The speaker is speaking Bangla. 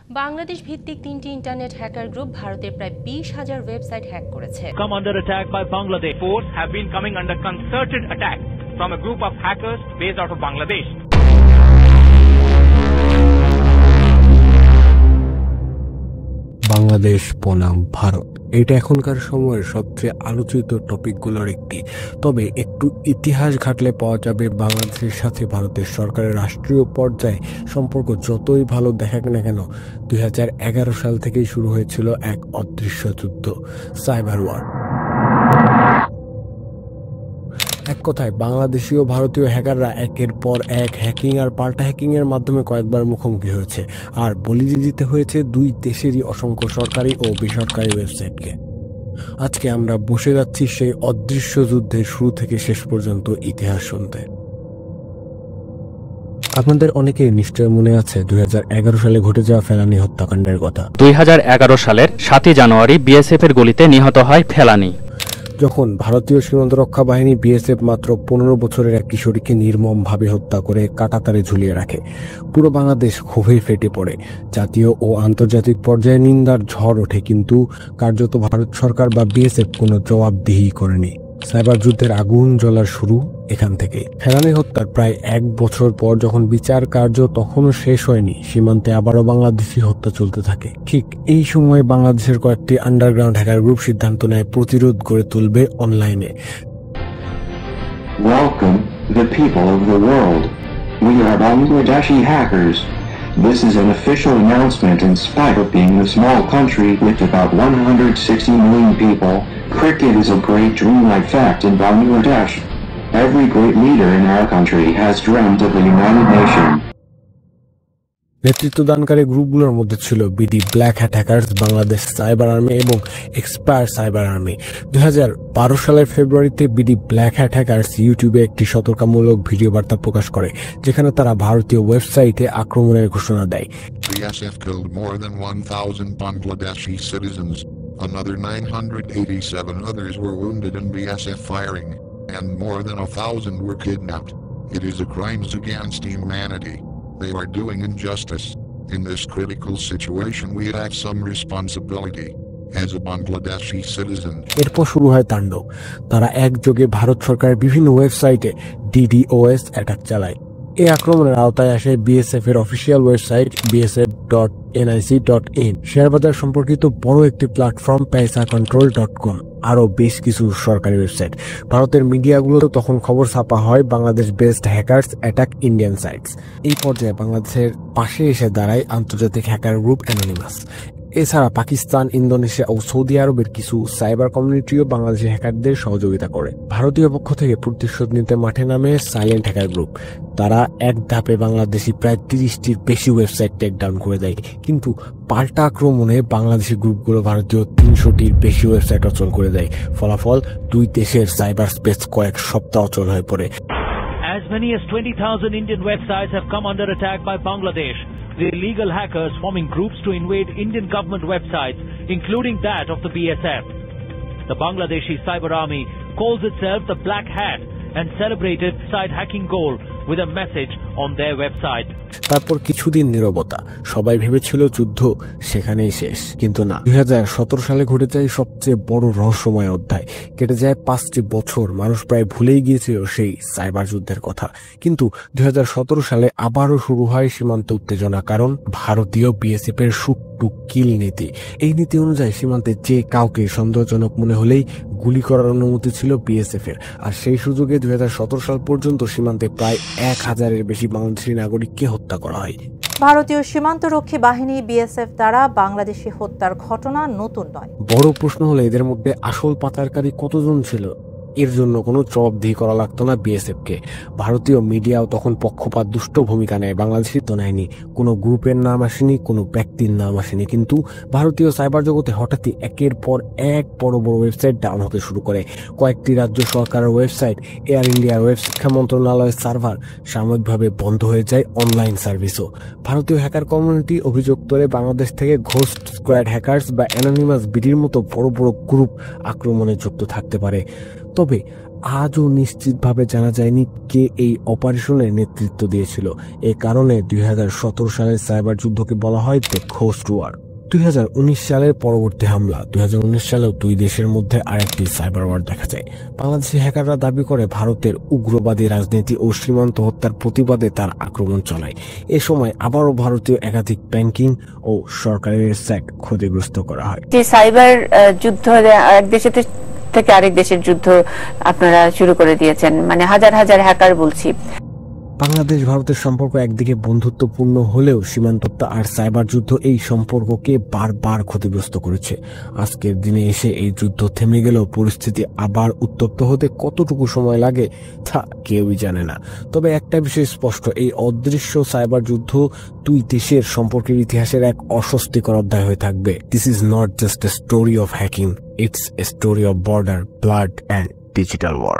বাংলাদেশ ভিত্তিক 3টি ইন্টারনেট হ্যাকার গ্রুপ ভারতের প্রায় 20,000 ওয়েবসাইট হ্যাক করেছে। Come under attack by Bangladesh. Force have been coming under concerted attack from a group of hackers based out of Bangladesh. Bangladesh বনাম ভারত, এটা এখনকার সময়ের সবচেয়ে আলোচিত টপিকগুলোর একটি। তবে একটু ইতিহাস ঘাটলে পাওয়া যাবে বাংলাদেশের সাথে ভারতের সরকারের রাষ্ট্রীয় পর্যায়ে সম্পর্ক যতই ভালো দেখাক না কেন, 2011 সাল থেকেই শুরু হয়েছিল এক অদৃশ্য যুদ্ধ, সাইবার ওয়ার। এক কথায় বাংলাদেশি ও ভারতীয় হ্যাকাররা একের পর এক হ্যাকিং আর পাল্টা হ্যাকিং এর মাধ্যমে কয়েকবার মুখোমুখি হয়েছে, আর বলি দিতে হয়েছে দুই দেশেরই অসংখ্য সরকারি ও বেসরকারি ওয়েবসাইটকে। আজকে আমরা বসে যাচ্ছি সেই অদৃশ্য যুদ্ধের শুরু থেকে শেষ পর্যন্ত ইতিহাস শুনতে। আপনাদের অনেকেই নিশ্চয় মনে আছে 2011 সালে ঘটে যাওয়া ফেলানী হত্যাকাণ্ডের কথা। 2011 সালের 7 জানুয়ারি বিএসএফ এর গুলিতে নিহত হয় ফেলানী। যখন ভারতীয় সীমান্ত রক্ষা বাহিনী বিএসএফ মাত্র 15 বছরের এক কিশোরীকে নির্মমভাবে হত্যা করে কাঁটাতারে ঝুলিয়ে রাখে, পুরো বাংলাদেশ ক্ষোভে ফেটে পড়ে। জাতীয় ও আন্তর্জাতিক পর্যায়ে নিন্দার ঝড় ওঠে, কিন্তু কার্যত ভারত সরকার বা বিএসএফ কোনো জবাবদিহি করেনি। সাইবার যুদ্ধের আগুন জ্বলার শুরু এখান থেকে। ফেলানী হত্যার প্রায় 1 বছর পর যখন বিচার কার্য তখনও শেষ হয়নি, সীমান্তে আবারও বাংলাদেশি হত্যা চলতে থাকে। ঠিক এই সময় বাংলাদেশের কয়েকটি আন্ডারগ্রাউন্ড হ্যাকার গ্রুপ সিদ্ধান্ত নেয় প্রতিরোধ গড়ে তুলবে অনলাইনে। Welcome, the people of the world. We are Bangladeshi hackers. This is an official announcement. In spite of being a small country with about 160 million people, cricket is a great dreamlike fact in Bangladesh. Every great leader in our country has dreamt of the United Nations. নেতৃত্বদানকারী গ্রুপগুলোর মধ্যে ছিল BD black hat hackers, Bangladesh cyber army এবং এক্সপায়ার সাইবার আর্মি। 2012 সালের ফেব্রুয়ারিতে বিডি ব্ল্যাক হ্যাট হ্যাকার্স ইউটিউবে একটি সতর্কমূলক ভিডিও বার্তা প্রকাশ করে, যেখানে তারা ভারতীয় ওয়েবসাইটে আক্রমণের ঘোষণা দেয়। BSF killed more than 1,000 Bangladeshi citizens. Another 987 others were wounded in BSF firing, and more than 1,000 were kidnapped. It is a crimes against humanity. They are doing injustice. In this critical situation we have some responsibility as a Bangladeshi citizen. এরপর শুরু হয় তাণ্ডব। তারা একযোগে ভারত সরকারের বিভিন্ন ওয়েবসাইটে DDoS অ্যাটাক চালায়। এই আক্রমণের আওতায় আসে বিএসএফ এর অফিসিয়াল ওয়েবসাইট bsf.nic.in, শেয়ারবাজার সম্পর্কিত বড় একটি প্ল্যাটফর্ম paisacontrol.com, আরও বেশ কিছু সরকারি ওয়েবসাইট। ভারতের মিডিয়াগুলোতে তখন খবর ছাপা হয় Bangladesh based hackers attack Indian sites. এই পর্যায়ে বাংলাদেশের পাশে এসে দাঁড়ায় আন্তর্জাতিক হ্যাকার গ্রুপ অ্যানোনিমাস। এছাড়া পাকিস্তান, ইন্দোনেশিয়া ও সৌদি আরবের কিছু সাইবার কমিউনিটিও বাংলাদেশি হ্যাকারদের সহযোগিতা করে। ভারতীয় পক্ষ থেকে প্রতিশোধ নিতে মাঠে নামে সাইলেন্ট হ্যাকার গ্রুপ। তারা এক ধাপে বাংলাদেশি প্রায় 30টির বেশি ওয়েবসাইট টেকডাউন করে দেয়, কিন্তু পাল্টা আক্রমণে বাংলাদেশি গ্রুপগুলো ভারতীয় 300টির বেশি ওয়েবসাইট অচল করে দেয়। ফলাফল, দুই দেশের সাইবার স্পেস কয়েক সপ্তাহ অচল হয়ে পড়ে। As many as 20,000 Indian websites have come under attack by Bangladesh. The illegal hackers forming groups to invade Indian government websites, including that of the BSF. The Bangladeshi Cyber Army calls itself the Black Hat and celebrated site hacking goal with a message on their website. তারপর কিছুদিন নীরবতা। সবাই ভেবেছিল যুদ্ধ সেখানেই শেষ, কিন্তু না। 2017 সালে ঘটে যায় সবচেয়ে বড় রহস্যময় অধ্যায়। কেটে যায় 5টি বছর, মানুষ প্রায় ভুলেই গিয়েছিল সেই সাইবার যুদ্ধের কথা। কিন্তু 2017 সালে আবারও শুরু হয় সীমান্তে উত্তেজনা, কারণ ভারতীয় বিএসএফ এর শুট টু কিল নীতি। এই নীতি অনুযায়ী সীমান্তে যে কাউকে সন্দেহজনক মনে হলেই গুলি করার অনুমতি ছিল বিএসএফ এর। আর সেই সুযোগে 2017 সাল পর্যন্ত সীমান্তে প্রায় 1000-এর বেশি বাংলাদেশি নাগরিককে হত্যা করা হয়। ভারতীয় সীমান্তরক্ষী বাহিনী বিএসএফ দ্বারা বাংলাদেশি হত্যার ঘটনা নতুন নয়। বড় প্রশ্ন হলো এদের মধ্যে আসল পাচারকারী কতজন ছিল। এর জন্য কোনো জবাবদিহি করা লাগতো না বিএসএফকে। ভারতীয় মিডিয়াও তখন পক্ষপাত দুষ্ট ভূমিকা নেয়, বাংলাদেশি তো নেয়নি। কোনো গ্রুপের নাম আসেনি, কোনো ব্যক্তির নাম আসেনি, কিন্তু ভারতীয় সাইবার জগতে হঠাৎই একের পর এক বড় বড় ওয়েবসাইট ডাউন হতে শুরু করে। কয়েকটি রাজ্য সরকারের ওয়েবসাইট, এয়ার ইন্ডিয়ার শিক্ষা মন্ত্রণালয়ের সার্ভার সাময়িকভাবে বন্ধ হয়ে যায়, অনলাইন সার্ভিসও। ভারতীয় হ্যাকার কমিউনিটি অভিযোগ করে বাংলাদেশ থেকে ঘোস্ট স্কোয়াড হ্যাকার্স বা অ্যানোনিমাস বিডির মতো বড় বড় গ্রুপ আক্রমণে যুক্ত থাকতে পারে। তবে আজও নিশ্চিতভাবে জানা যায়নি কে এই অপারেশনের নেতৃত্ব দিয়েছিল। এ কারণে 2017 সালের সাইবার যুদ্ধকে বলা হয় দ্য ঘোস্ট ওয়ার। 2019 সালের পরবর্তী হামলা 2019 সালেও দুই দেশের মধ্যে আরেকটি সাইবার ওয়ার দেখা যায়। বাংলাদেশি হ্যাকাররা দাবি করে ভারতের উগ্রবাদী রাজনীতি ও সীমান্ত হত্যার প্রতিবাদে তার আক্রমণ চালায়। এ সময় আবারও ভারতীয় একাধিক ব্যাংকিং ও সরকারি ওয়েবসাইট ক্ষতিগ্রস্ত করা হয়। যে সাইবার যুদ্ধ এক দেশের থেকে আরেক দেশের যুদ্ধ আপনারা শুরু করে দিয়েছেন, মানে হাজার হাজার হ্যাকার বলছি। বাংলাদেশ ভারতের সম্পর্ক একদিকে বন্ধুত্বপূর্ণ হলেও সীমান্ত আর সাইবার যুদ্ধ এই সম্পর্ককে বারবার ক্ষতিগ্রস্ত করেছে। আজকের দিনে এসে এই যুদ্ধ থেমে গেলেও পরিস্থিতি আবার উত্তপ্ত হতে কতটুকু সময় লাগে তা কেউই জানে না। তবে একটা বিষয় স্পষ্ট, এই অদৃশ্য সাইবার যুদ্ধ দুই দেশের সম্পর্কের ইতিহাসের এক অস্বস্তিকর অধ্যায় হয়ে থাকবে। This is not just a story of hacking, it's a story of border, blood and digital war.